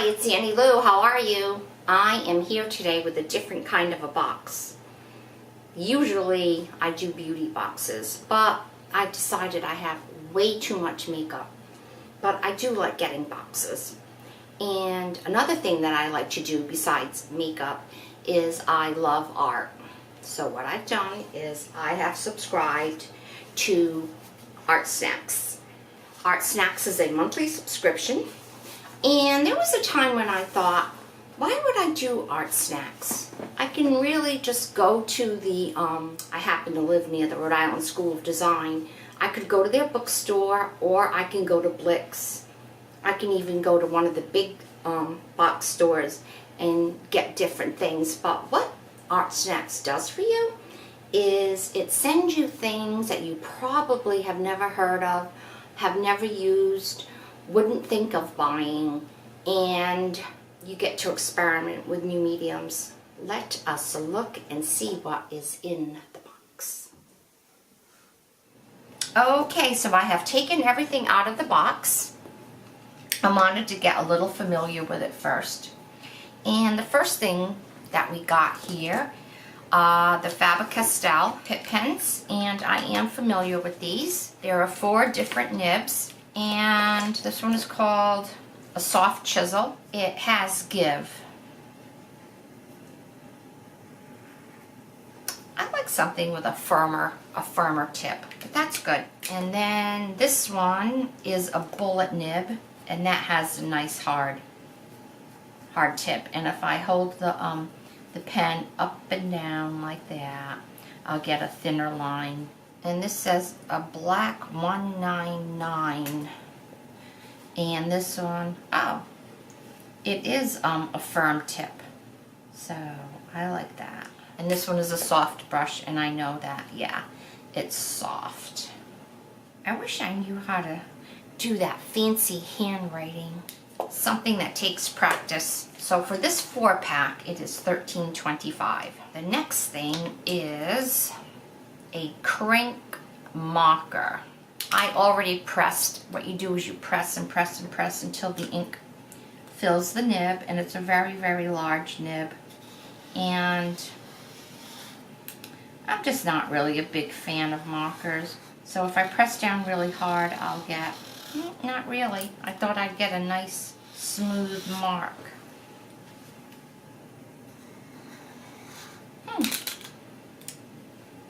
Hi, it's Annie Lou. How are you? I am here today with a different kind of a box. Usually I do beauty boxes, but I decided I have way too much makeup. But I do like getting boxes. And another thing that I like to do besides makeup is I love art. So what I've done is I have subscribed to ArtSnacks. ArtSnacks is a monthly subscription. And there was a time when I thought, why would I do ArtSnacks? I can really just go to the, I happen to live near the Rhode Island School of Design. I could go to their bookstore, or I can go to Blix. I can even go to one of the big box stores and get different things. But what ArtSnacks does for you is it sends you things that you probably have never heard of, have never used, wouldn't think of buying, and you get to experiment with new mediums. Let us look and see what is in the box. Okay, so I have taken everything out of the box. I wanted to get a little familiar with it first. And the first thing that we got here, the Faber-Castell Pit Pens, and I am familiar with these. There are 4 different nibs. And this one is called a soft chisel. It has give. I like something with a firmer tip, but that's good. And then this one is a bullet nib, and that has a nice hard tip. And if I hold the pen up and down like that, I'll get a thinner line. And this says a black 199. And this one, oh, it is a firm tip. So I like that. And this one is a soft brush, and I know that, yeah, it's soft. I wish I knew how to do that fancy handwriting. Something that takes practice. So for this 4-pack, it is $13.25. The next thing is a crank marker. I already pressed. What you do is you press and press and press until the ink fills the nib, and it's a very, very large nib. And I'm just not really a big fan of markers. So if I press down really hard, I'll get, not really. I thought I'd get a nice smooth mark.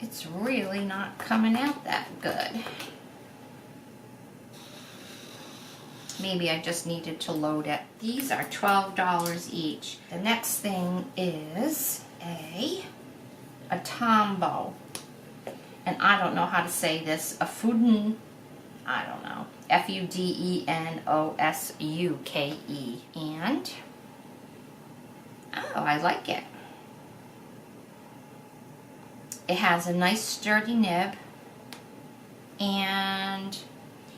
It's really not coming out that good. Maybe I just needed to load it. These are $12 each. The next thing is a Tombow. And I don't know how to say this. A Fuden, I don't know. F-U-D-E-N-O-S-U-K-E. And, oh, I like it. It has a nice sturdy nib, and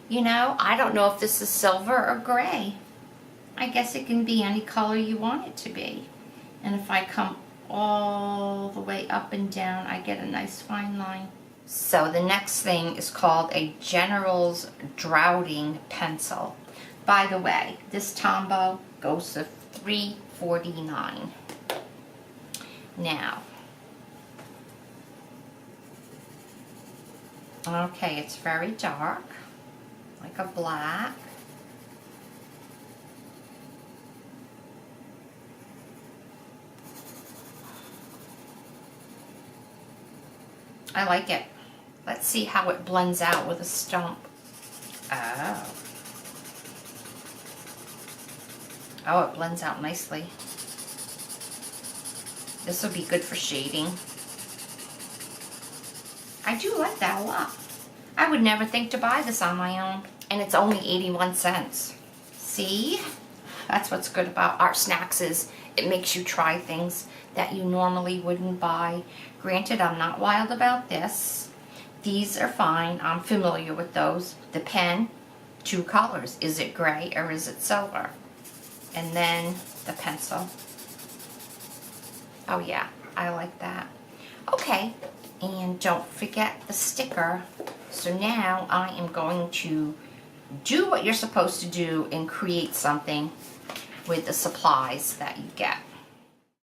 you know, I don't know if this is silver or gray. I guess it can be any color you want it to be. And if I come all the way up and down, I get a nice fine line. So the next thing is called a General's Draughting Pencil. By the way, this Tombow goes to $3.49. Now, okay, it's very dark, like a black. I like it. Let's see how it blends out with a stump. Oh. Oh, it blends out nicely. This will be good for shading. I do like that a lot. I would never think to buy this on my own. And it's only 81 cents. See? That's what's good about ArtSnacks, is it makes you try things that you normally wouldn't buy. Granted, I'm not wild about this. These are fine. I'm familiar with those. The pen, 2 colors. Is it gray or is it silver? And then the pencil. Oh yeah, I like that. Okay, and don't forget the sticker. So now I am going to do what you're supposed to do and create something. with the supplies that you get.